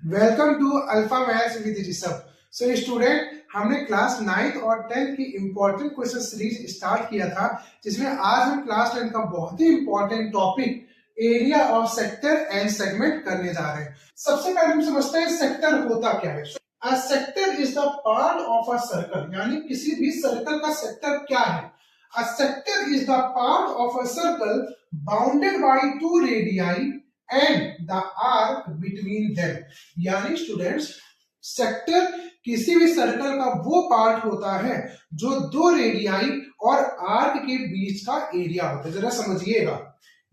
Welcome to alpha maths with Rishabh. So student, हमने class 9th और 10th की important question series start किया था, जिसमें आज हम क्लास 10 का बहुत ही important topic area of sector and segment करने जा रहे हैं। सबसे पहले हम समझते हैं सेक्टर होता क्या है। A sector is the part of a circle, यानी किसी भी सर्कल का सेक्टर क्या है। A sector is the part of a circle bounded by two radii and the arc between them. यानी स्टूडेंट्स, सेक्टर किसी भी सर्कल का वो पार्ट होता है जो दो रेडियाई और आर्क के बीच का एरिया होता है। जरा समझिएगा,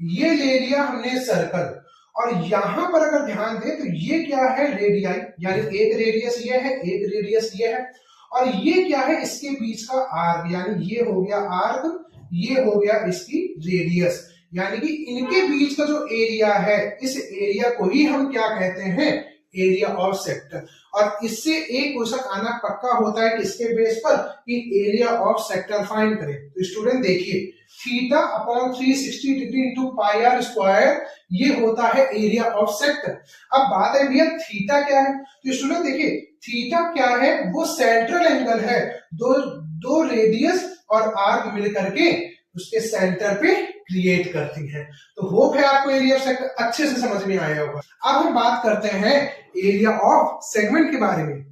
ये ले लिया हमने सर्कल, और यहां पर अगर ध्यान दें तो ये क्या है, रेडियाई, यानी एक रेडियस ये है, एक रेडियस ये है, और ये क्या है, इसके बीच का आर्क, यानी ये हो गया आर्क, ये हो गया इसकी रेडियस। यानी कि इनके बीच का जो एरिया है, इस एरिया को ही हम क्या कहते हैं, एरिया ऑफ सेक्टर। और इससे एक क्वेश्चन आना पक्का होता है किसके बेस पर, कि एरिया ऑफ सेक्टर फाइंड करें। तो स्टूडेंट देखिए, theta upon 360 degree into pi R square, ये होता है एरिया ऑफ सेक्टर। अब बात है भैया थीटा क्या है, तो स्टूडेंट देखिए थीटा क्या है, वो सेंट्रल एंगल है, दो रेडियस और आर्क मिल करके उसके सेंटर पे क्रिएट करती है। तो होप है आपको एरिया ऑफ सेक्टर अच्छे से समझ में आया होगा। अब हम बात करते हैं एरिया ऑफ सेगमेंट के बारे में।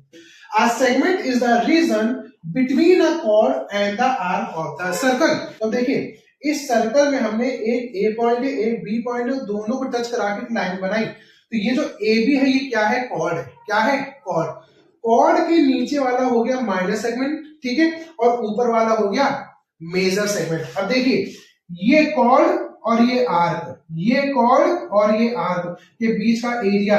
A segment is the region between a chord and the arc of the circle। तो देखिए, इस सर्कल में हमने एक ए पॉइंट है, एक बी पॉइंट है, दोनों को टच करा के लाइन बनाई। तो ये जो ए बी है, ये क्या है, कॉर्ड है। क्या है, कॉर्ड। कॉर्ड के नीचे वाला हो गया माइनर सेगमेंट, ठीक है, और ऊपर वाला हो गया मेजर सेगमेंट। अब देखिए, ये कॉर्ड और ये आर्क, ये कॉर्ड और ये आर्क के बीच का एरिया,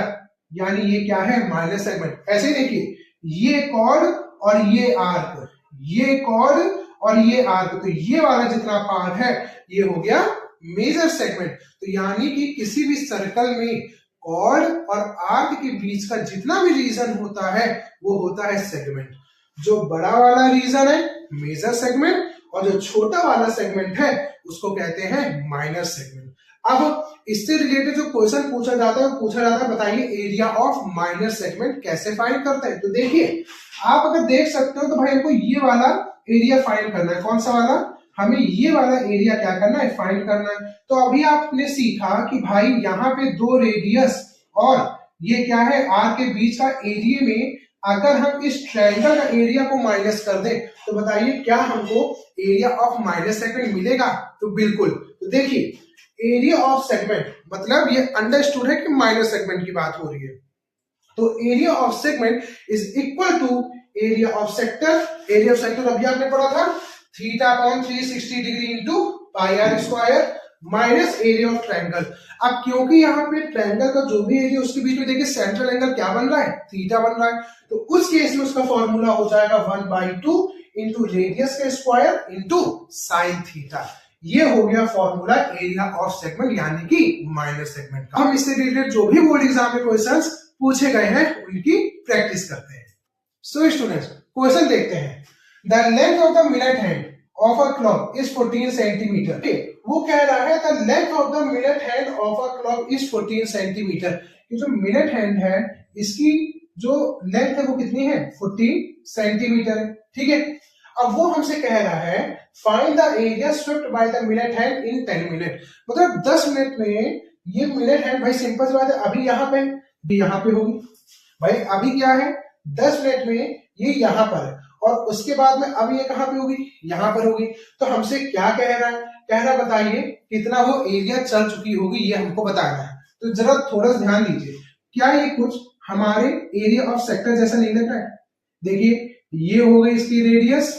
यानी ये क्या है, माइनर सेगमेंट। ऐसे देखिए, ये कॉर्ड और ये आर्क, ये कॉर्ड और ये आर्क, तो ये वाला जितना पार्ट है ये हो गया मेजर सेगमेंट। तो यानी कि किसी भी सर्कल में कॉर्ड और आर्क के बीच का जितना भी रीजन होता है वो होता है सेगमेंट। जो बड़ा वाला रीजन है मेजर सेगमेंट, और जो छोटा वाला सेगमेंट है उसको कहते हैं माइनर सेगमेंट। अब इससे रिलेटेड जो क्वेश्चन पूछा जाता है, पूछा जाता है बताइए एरिया ऑफ माइनर सेगमेंट कैसे फाइंड करते हैं। तो देखिए, आप अगर देख सकते हो तो भाई हमको ये वाला एरिया फाइंड करना है। कौन सा वाला, हमें ये वाला एरिया क्या करना है, फाइंड करना है। तो अभी आपने सीखा कि भाई यहाँ पे दो रेडियस और ये क्या है, आर के बीच का एरिया में अगर हम इस ट्रायंगल का एरिया को माइनस कर दें तो बताइए क्या हमको एरिया ऑफ माइनर सेगमेंट मिलेगा। तो बिल्कुल। तो देखिए, एरिया ऑफ सेगमेंट मतलब ये अंडरस्टूड है कि माइनर सेगमेंट की बात हो रही है। तो area of segment is equal to area of sector. Area of sector अभी आपने पढ़ा था, theta upon 360 degree into pi R square minus area of triangle. अब क्योंकि यहाँ पे ट्रायंगल का जो भी एरिया उसके बीच में देखिए सेंट्रल एंगल क्या बन रहा है, थीटा बन रहा है। तो उस केस में उसका फॉर्मूला हो जाएगा 1/2 इंटू रेडियस का स्क्वायर इंटू साइन थीटा। ये हो गया फॉर्मूला एरिया ऑफ सेगमेंट, यानी कि माइनर सेगमेंट का। हम इससे रिलेटेड जो भी बोर्ड एग्जाम में क्वेश्चंस पूछे गए हैं उनकी प्रैक्टिस करते हैं। सो स्टूडेंट्स, क्वेश्चन देखते हैं। The length of the minute hand of a clock is 14 centimetre. वो कह रहा है the length of the minute hand of a clock is 14 centimetre. ये जो मिनट हैंड है इसकी जो लेंथ है वो कितनी है, 14 सेंटीमीटर है, ठीक है। अब वो हमसे कह रहा है find the area swept by the minute hand in 10 minute. मतलब 10 मिनट में ये मिनट हैंड, भाई सिंपल सी बात है, अभी यहाँ पे यहाँ पे होगी भाई, अभी क्या है 10 मिनट में ये यहाँ पर है, और उसके बाद में अब ये कहां पे होगी, यहाँ पर होगी। तो हमसे क्या कह रहा है, कह रहा बताइए कितना वो एरिया चल चुकी होगी, ये हमको बताना है। तो जरा थोड़ा सा ध्यान दीजिए, क्या ये कुछ हमारे एरिया ऑफ सेक्टर जैसा नहीं लग रहा है। देखिए, ये हो गई इसकी रेडियस,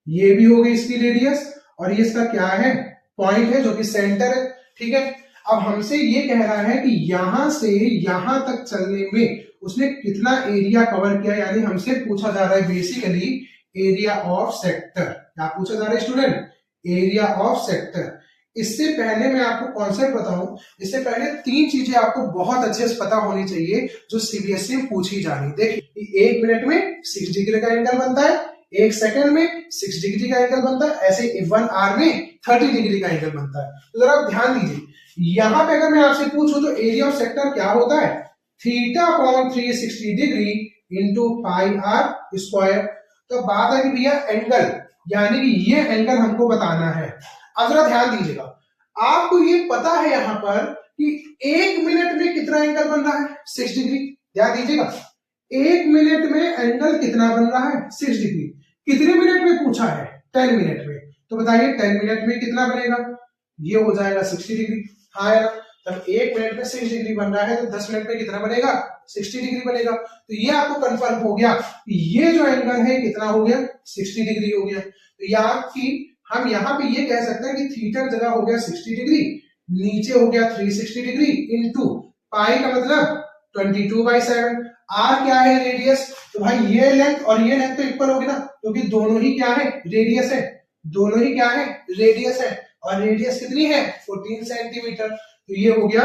ये भी हो गई इसकी रेडियस, और ये इसका क्या है, पॉइंट है जो कि सेंटर है, ठीक है। अब हमसे ये कह रहा है कि यहां से यहां तक चलने में उसने कितना एरिया कवर किया, यानी हमसे पूछा जा रहा है बेसिकली एरिया ऑफ सेक्टर। क्या पूछा जा रहा है स्टूडेंट, एरिया ऑफ सेक्टर। इससे पहले मैं आपको कॉन्सेप्ट बताऊं, इससे पहले 3 चीजें आपको बहुत अच्छे से पता होनी चाहिए जो सीबीएसई में पूछी जा रही। देखिए, 1 मिनट में 6 डिग्री का एंगल बनता है, 1 सेकंड में 6 डिग्री का एंगल बनता है, ऐसे 1 आवर में 30 डिग्री का एंगल बनता है। तो जरा आप ध्यान दीजिए, यहां पे अगर मैं आपसे पूछूं तो एरिया ऑफ सेक्टर क्या होता है, theta upon 360 degree into pi R square. तो बात है कि भैया एंगल, यानी कि ये एंगल हमको बताना है। अब जरा ध्यान दीजिएगा, आपको ये पता है यहां पर कि 1 मिनट में कितना एंगल बन रहा है, 6 डिग्री। ध्यान दीजिएगा, 1 मिनट में एंगल कितना बन रहा है, 6 डिग्री। कितने मिनट में पूछा है, 10 मिनट में। तो बताइए 10 मिनट में कितना बनेगा, ये हो जाएगा 60 डिग्री। हाँ यार, तब 1 मिनट में 6 डिग्री बन रहा है तो 10 मिनट में कितना बनेगा, 60 डिग्री बनेगा। तो ये आपको कंफर्म हो गया कि ये जो एंगल है कितना हो गया, 60 डिग्री हो गया। तो यहाँ की हम यहाँ पे ये कह सकते हैं कि थीटा जगह हो गया 60 डिग्री, नीचे हो गया 360 डिग्री इंटू पाई का मतलब 22/7। आर क्या है, रेडियस। तो भाई ये लेंथ और ये लेंथ तो इक्वल होगी ना, क्योंकि दोनों ही क्या है, रेडियस है। दोनों ही क्या है, रेडियस है। और रेडियस कितनी है, 14 सेंटीमीटर। तो ये हो गया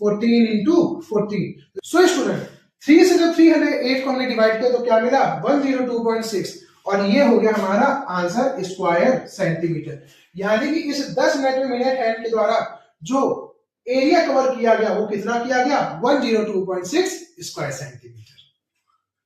14 इंटू 14। सो स्टूडेंट 3 से जब 308 को हमने डिवाइड किया तो क्या मिला, 102.6। और ये हो गया हमारा आंसर स्क्वायर सेंटीमीटर। यानी कि इस 10 मिनट में मिनट हैंड के द्वारा जो एरिया कवर किया गया वो कितना किया गया, 102.6 स्क्वायर सेंटीमीटर।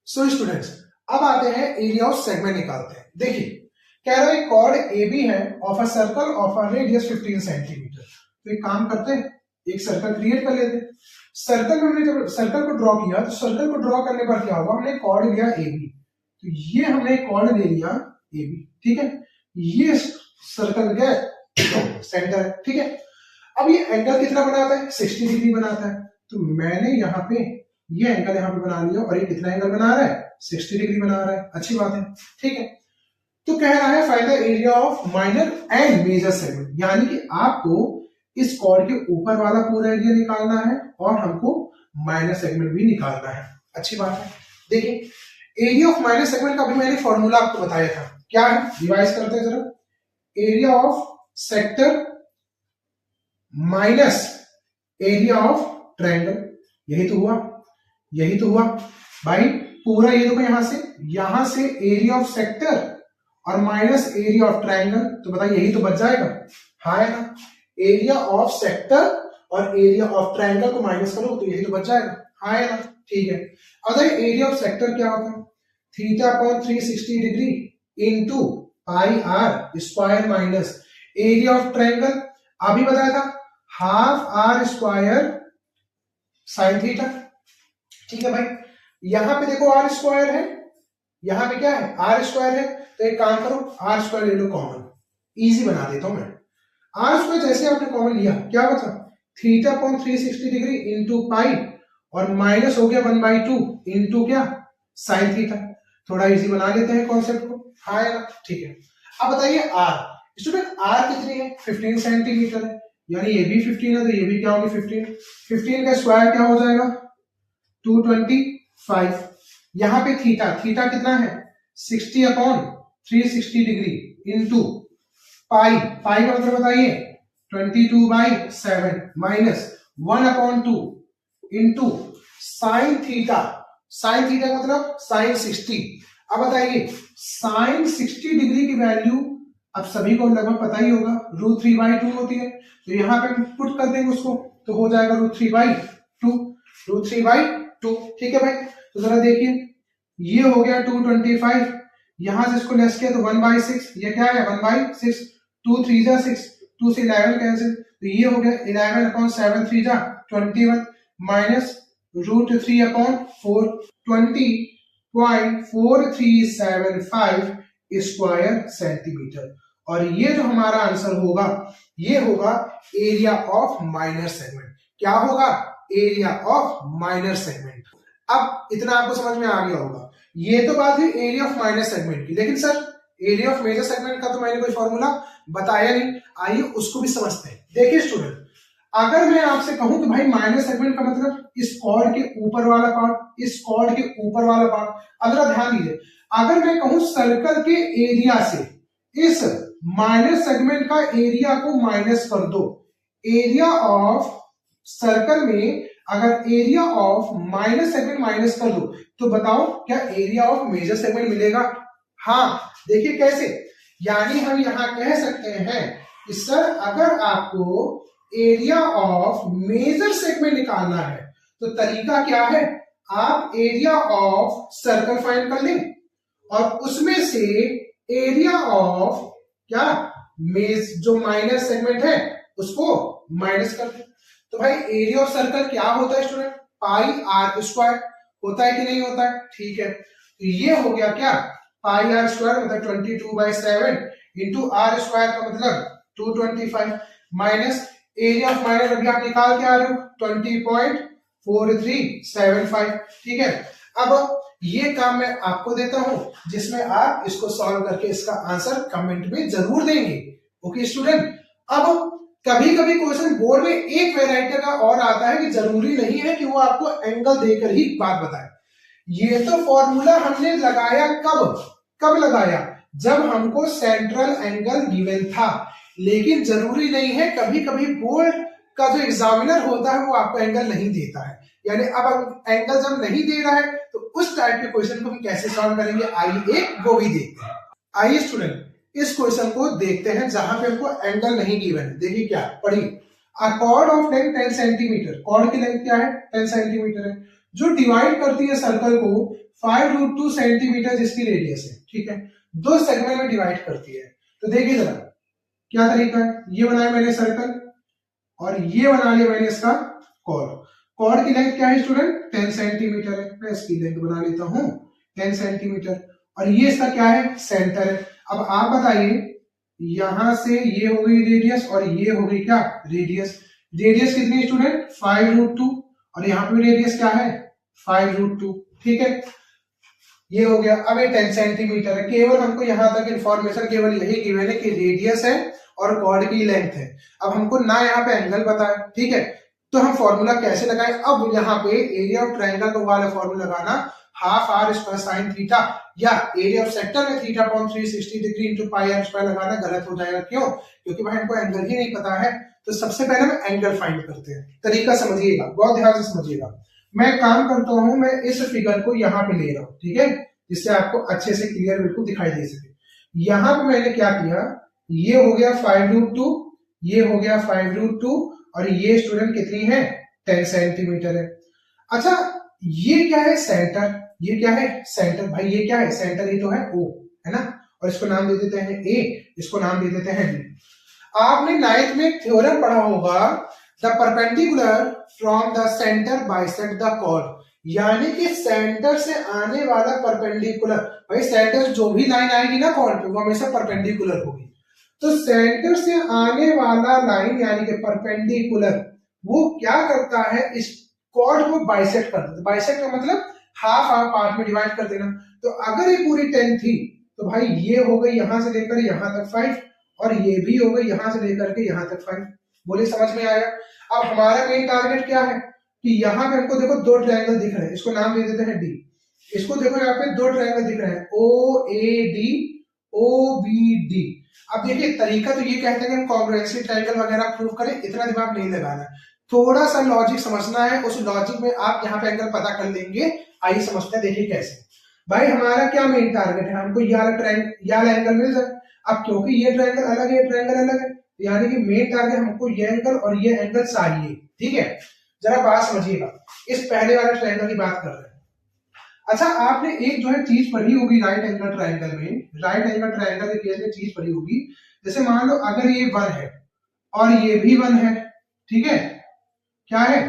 सो स्टूडेंट्स अब आते हैं एरिया ऑफ सेगमेंट निकालते हैं। देखिए कह रहा है कॉर्ड ए बी है of a circle of a radius 15 centimetre. तो एक काम करते हैं, एक सर्कल क्रिएट कर लेते हैं। सर्कल में हमने जब सर्कल को ड्रॉ किया तो सर्कल को ड्रॉ करने पर क्या होगा, हमने कॉर्ड लिया ए बी। तो ये हमने कॉर्ड ले लिया ए बी, ठीक है। ये सर्कल क्या सेंटर है, ठीक है। अब ये एंगल कितना बनाता है, 60 डिग्री बनाता है। तो मैंने यहाँ पे ये एंगल यहाँ पे बना लिया और ये कितना एंगल बना रहा है, 60 डिग्री बना रहा है। अच्छी बात है, ठीक है। तो कह रहा है find the area of minor and major segment, यानी कि आपको इस कॉर्ड के ऊपर वाला पूरा एरिया निकालना है और हमको माइनर सेगमेंट भी निकालना है। अच्छी बात है। देखिए एरिया ऑफ माइनर सेगमेंट का अभी मैंने फॉर्मूला आपको बताया था, क्या है, रिवाइज करते हैं जरा। Area of sector minus area of triangle, यही तो हुआ, यही तो हुआ भाई। पूरा ये देखो यहां से एरिया ऑफ सेक्टर और माइनस एरिया ऑफ ट्रायंगल, तो बताइए यही तो बच जाएगा। हाँ है ना, एरिया ऑफ सेक्टर और एरिया ऑफ ट्रायंगल को माइनस करो तो यही तो बच जाएगा। हाँ है ना, ठीक है। अगर एरिया ऑफ सेक्टर क्या होता है, theta upon 360 degree into pi R square minus area of triangle, अभी बताया था half R square sine theta. ठीक है भाई, यहां पे देखो आर स्क्वायर है, यहां पे क्या है, आर स्क्वायर है। तो एक काम करो, आर स्क्वायर ले लो कॉमन, इजी बना देता हूं मैं। आर स्क्वायर जैसे आपने कॉमन लिया क्या बचा, थीटा अपॉन 360 डिग्री इंटू पाई और माइनस हो गया 1/2 इंटू क्या, साइन थीटा। थोड़ा इजी बना लेते हैं कॉन्सेप्ट को। हाँ है ना, ठीक है। अब बताइए आर, स्टूडेंट आर कितनी है, 15 सेंटीमीटर है, यानी ये भी 15 है तो ये भी क्या होगी 15। 15 का स्क्वायर क्या हो जाएगा 225। यहां पे थीटा, थीटा कितना है 60 अपॉन 360 डिग्री इंटू पाई, पाई का मतलब बताइए 22/7 minus 1/2 into sine theta, sine theta मतलब साइन 60। अब बताइए साइन 60 डिग्री की वैल्यू अब सभी को लगभग पता ही होगा, √3/2 होती है। तो यहां पे पुट कर देंगे उसको तो हो जाएगा √3/2, √3/2। ठीक है भाई, तो जरा देखिए ये हो गया 225, यहां से इसको लेस किया तो 1/6, ये क्या है 1/6, 2 3 जा 6, 2 से 11 कैंसिल, तो ये हो गया 11 अपॉन 7 3 जा 21 माइनस √3 अपॉन 4, 20.4375 स्क्वायर सेंटीमीटर। और ये जो हमारा आंसर होगा ये होगा एरिया ऑफ माइनर सेगमेंट। क्या होगा, एरिया ऑफ माइनर सेगमेंट। अब इतना आपको समझ में आ गया होगा, ये तो बात है एरिया ऑफ माइनर सेगमेंट की, लेकिन sir area of major segment का तो मैंने कोई फॉर्मूला बताया नहीं। आइए उसको भी समझते हैं। देखिए स्टूडेंट, अगर मैं आपसे कहूं कि भाई माइनर सेगमेंट का मतलब इस कॉर्ड के ऊपर वाला पार्ट, इस कॉर्ड के ऊपर वाला पार्ट। अब जरा ध्यान दीजिए, अगर मैं कहूं सर्कल के एरिया से इस माइनर सेगमेंट का एरिया को माइनस कर दो, एरिया ऑफ सर्कल में अगर area of minor segment minus कर दो तो बताओ क्या एरिया ऑफ मेजर सेगमेंट मिलेगा। हाँ देखिए कैसे, यानी हम यहां कह सकते हैं कि सर अगर आपको एरिया ऑफ मेजर सेगमेंट निकालना है तो तो तरीका क्या है, आप एरिया ऑफ सर्कल फाइंड कर लें और उसमें से एरिया ऑफ क्या मेज जो माइनस सेगमेंट है उसको माइनस कर दें। तो भाई एरिया ऑफ सर्कल क्या होता है स्टूडेंट, पाई आर स्क्वायर होता है कि नहीं होता है, ठीक है। तो ये हो गया क्या, पाई आर स्क्वायर मतलब 22/7 इंटू आर स्क्वायर का मतलब 225 माइनस एरिया ऑफ माइनस अभी आप निकाल के आ रहे हो 20.4375, ठीक है। अब ये काम मैं आपको देता हूं जिसमें आप इसको सॉल्व करके इसका आंसर कमेंट में जरूर देंगे, ओके स्टूडेंट। अब कभी कभी क्वेश्चन बोर्ड में एक वेराइटी का और आता है कि जरूरी नहीं है कि वो आपको एंगल देकर ही बात बताए। ये तो फॉर्मूला हमने लगाया कब लगाया, जब हमको सेंट्रल एंगल गिवन था, लेकिन जरूरी नहीं है, कभी कभी बोर्ड का जो एग्जामिनर होता है वो आपको एंगल नहीं देता है, यानी अब एंगल जब नहीं दे रहा है तो उस टाइप के क्वेश्चन को हम कैसे सॉल्व करेंगे, आइए वो भी देखते हैं। आइए स्टूडेंट इस क्वेश्चन को देखते हैं जहां पे हमको एंगल नहीं गिवन है। देखिए क्या पढ़िए, a chord of length 10 centimetre, chord की लेंथ क्या है 10 सेंटीमीटर है, जो डिवाइड करती है सर्कल को 5√2 सेंटीमीटर जिसकी रेडियस है, ठीक है, दो सेगमेंट में डिवाइड करती है। तो देखिए जरा क्या तरीका है, ये बनाया मैंने सर्कल और ये बना लिया मैंने इसका कॉर्ड। कॉर्ड की लेंथ क्या है स्टूडेंट 10 सेंटीमीटर है, मैं इसकी लेंथ बना लेता हूं 10 सेंटीमीटर और ये इसका क्या है सेंटर है। अब आप बताइए यहां से ये हो गई रेडियस और ये हो गई क्या रेडियस, रेडियस कितनी स्टूडेंट 5√2 और यहाँ पे रेडियस क्या है 5√2, ठीक है, ये हो गया। अब ये 10 सेंटीमीटर है, केवल हमको यहां तक इंफॉर्मेशन केवल यही गिवन है कि रेडियस है और कॉर्ड की लेंथ है। अब हमको ना यहाँ पे एंगल पता है, ठीक है, तो हम फॉर्मूला कैसे लगाएं, अब यहाँ पे एरिया ऑफ ट्रायंगल को वाला फॉर्मूला लगाना half R square sine theta या एरिया ऑफ सेक्टर में theta upon 360 degree into pi R square लगाना गलत हो जाएगा। क्यों, क्योंकि भाई हमको एंगल ही नहीं पता है। तो सबसे पहले हम एंगल फाइंड करते हैं, तरीका समझिएगा, बहुत ध्यान से समझिएगा। मैं काम करता हूं, मैं इस फिगर को यहाँ पे ले रहा हूं, ठीक है, जिससे आपको अच्छे से क्लियर बिल्कुल दिखाई दे सके। यहाँ पे मैंने क्या किया, ये हो गया 5√2, ये हो गया 5√2 और ये स्टूडेंट कितनी है 10 सेंटीमीटर है। अच्छा ये क्या है सेंटर, ये क्या है सेंटर, भाई ये क्या है सेंटर, ये तो है O है ना, और इसको नाम दे देते हैं A, इसको नाम दे देते हैं B। आपने 9th में थ्योरम पढ़ा होगा, the perpendicular from the centre bisect the chord, यानी कि सेंटर से आने वाला परपेंडिकुलर, भाई सेंटर जो भी लाइन आएगी ना कॉर्ड पे वो हमेशा परपेंडिकुलर होगी। तो सेंटर से आने वाला लाइन यानी कि परपेंडिकुलर वो क्या करता है, इस कॉर्ड को बाइसेक्ट कर देता है। बाइसेक्ट का मतलब हाफ हाफ पार्ट में डिवाइड कर देना। तो अगर ये पूरी 10 थी तो भाई ये हो गई यहां से लेकर यहां तक 5 और ये भी हो गई यहां से लेकर के यहां तक 5। बोले समझ में आया। अब हमारा मेन टारगेट क्या है कि यहाँ पे हमको देखो दो ट्रायंगल दिख रहे हैं, इसको नाम दे देते हैं डी। इसको देखो यहाँ पे दो ट्रायंगल दिख रहे हैं O A D O B D. अब देखिए तरीका तो ये कहते हैं कि हम कॉन्ग्रुएंसी ट्रायंगल वगैरह प्रूव करें, इतना दिमाग नहीं लगाना है, थोड़ा सा लॉजिक समझना है। उस लॉजिक में आप यहाँ पे एंगल पता कर लेंगे। आइए समझते हैं, देखिए कैसे। भाई हमारा क्या मेन टारगेट है, हमको ये वाला एंगल मिल जाए। अब क्योंकि ये ट्रायंगल अलग है, ट्रायंगल अलग है, यानी कि मेन टारगेट हमको ये एंगल और ये एंगल चाहिए, ठीक है। जरा बात समझिएगा, इस पहले वाले ट्रायंगल की बात कर रहे हैं। अच्छा आपने एक जो है चीज पढ़ी होगी राइट एंगल ट्रायंगल में, राइट एंगल ट्रायंगल के केस में चीज पढ़ी होगी, जैसे मान लो अगर ये 1 है और ये भी 1 है, ठीक है, क्या है,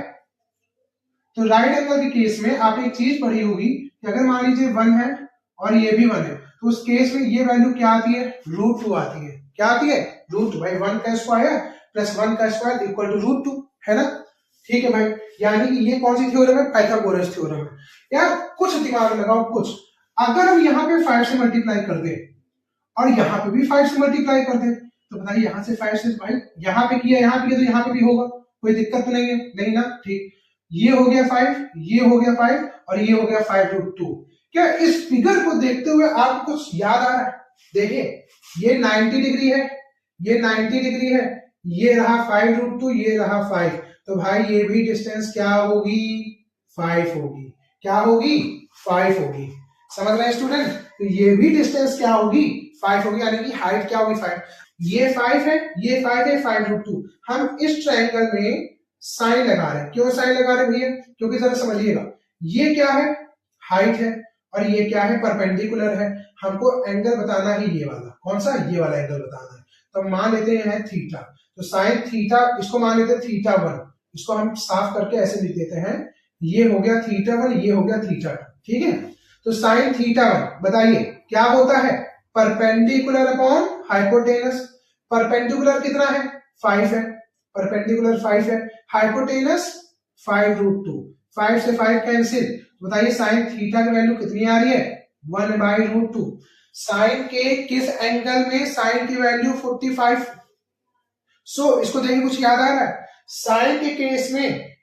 तो राइट एंगल के केस में आपने एक चीज पढ़ी होगी कि अगर मान लीजिए 1 है और ये भी 1 है, तो उस केस में ये वैल्यू क्या आती है √2 आती है। क्या आती है √2। भाई 1 का स्क्वायर प्लस 1 का स्क्वायर इक्वल टू √2 है ना, ठीक है भाई। यानी कि ये कौन सी थ्योरम है, पाइथागोरस थ्योरम है। यार कुछ दिमाग लगाओ कुछ, अगर हम यहाँ पे 5 से मल्टीप्लाई कर दे और यहाँ पे भी 5 से मल्टीप्लाई कर दे तो बताइए यहाँ से 5 से, भाई यहाँ पे किया यहाँ पे किया तो यहाँ पे भी होगा, कोई दिक्कत तो नहीं है, नहीं ना, ठीक। ये हो गया 5, ये हो गया 5 और ये हो गया 5√2। क्या इस फिगर को देखते हुए आपको कुछ याद आ रहा है? देखिए ये 90 डिग्री है, ये 90 डिग्री है, ये रहा 5√2, ये रहा 5, तो भाई ये भी डिस्टेंस क्या होगी 5 होगी। क्या होगी 5 होगी। समझ रहे हैं स्टूडेंट, तो ये भी डिस्टेंस क्या होगी 5 होगी, यानी कि हाइट क्या होगी 5। ये 5 है, ये 5 है, 5√2। हम इस ट्रायंगल में साइन लगा रहे हैं। क्यों साइन लगा रहे हैं भैया? क्योंकि जरा समझिएगा, ये क्या है? हाइट है, और ये क्या है? परपेंडिकुलर है। हमको एंगल बताना ही ये वाला, कौन सा? ये वाला एंगल बताना है। तो मान लेते हैं थीटा, तो साइन थीटा, इसको मान लेते हैं थीटा 1, इसको हम साफ करके ऐसे लिख देते हैं, ये हो गया थीटा 1, ये हो गया थीटा 2, ठीक है। तो साइन थीटा 1 बताइए क्या होता है? Perpendicular upon hypotenuse. परपेंडिकुलर कितना है? 5 है, परपेंडिकुलर 5 है, हाइपोटेनस 5√2, 5 से 5 कैंसिल। बताइए साइन थीटा की वैल्यू कितनी आ रही है? 1/√2। साइन के किस एंगल में साइन की वैल्यू 45? इसको देखिए, कुछ याद आ रहा है? साइन के केस में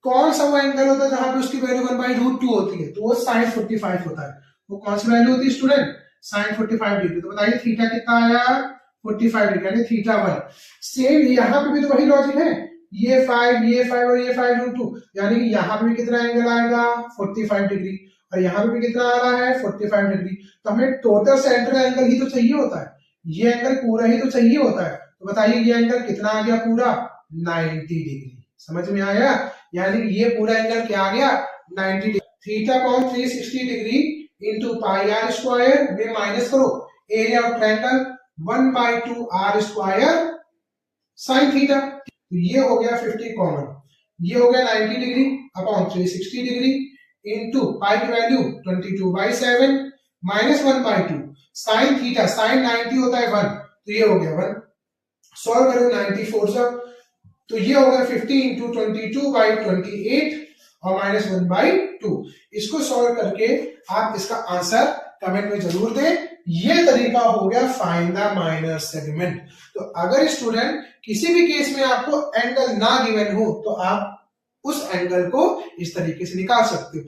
कौन सा वो एंगल होता है जहां पे उसकी वैल्यू 1/√2 होती है? तो वो साइन 45 होता है। वो कौन सी वैल्यू होती है स्टूडेंट? Sign 45 degree. तो बताइए थीटा कितना आया? 45 डिग्री, यानी थीटा 1। सेम यहाँ पे भी तो वही लॉजिक है, ये 5 और ये 5√2, यानी कि यहाँ पे भी कितना एंगल आएगा? 45 डिग्री, और यहाँ पे भी कितना आ रहा है? 45 डिग्री। तो हमें टोटल सेंटर एंगल ही तो चाहिए होता है, ये एंगल पूरा ही तो चाहिए होता है। तो बताइए ये एंगल कितना आ गया? पूरा 90 डिग्री। समझ में आया? यानी कि ये पूरा एंगल क्या आ गया? 90 डिग्री। थीटा कौन? 360 degree into pi R square में माइनस करो area of triangle 1/2 R square sine theta. तो ये हो गया 50 कॉमन, ये हो गया 90 degree upon 360 degree into pi की value 22/7 minus 1/2 sine theta. Sine 90 होता है 1, तो ये हो गया 1। सॉल्व करो 94 से, तो ये हो गया 50 इंटू 22/28 और माइनस 1/2। इसको सॉल्व करके आप इसका आंसर कमेंट में जरूर दें। ये तरीका हो गया फाइंड द माइनर सेगमेंट। तो अगर स्टूडेंट किसी भी केस में आपको एंगल ना गिवन हो तो आप उस एंगल को इस तरीके से निकाल सकते हो।